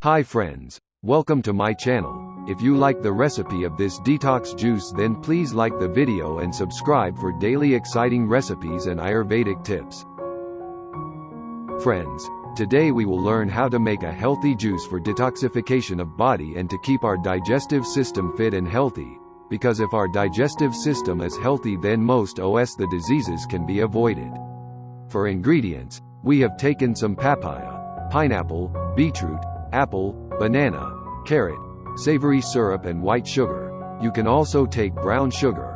Hi friends, welcome to my channel. If you like the recipe of this detox juice, then please like the video and subscribe for daily exciting recipes and Ayurvedic tips. Friends, today we will learn how to make a healthy juice for detoxification of body and to keep our digestive system fit and healthy, because if our digestive system is healthy, then most of the diseases can be avoided. For ingredients, we have taken some papaya, pineapple, beetroot, apple, banana, carrot, savory syrup and white sugar. You can also take brown sugar.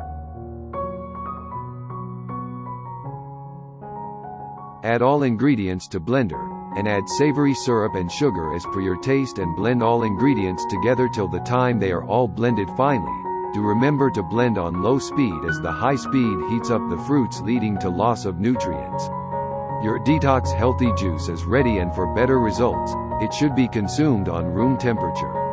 Add all ingredients to blender, and add savory syrup and sugar as per your taste, and blend all ingredients together till the time they are all blended finely. Do remember to blend on low speed, as the high speed heats up the fruits, leading to loss of nutrients. Your detox healthy juice is ready, and for better results, it should be consumed on room temperature.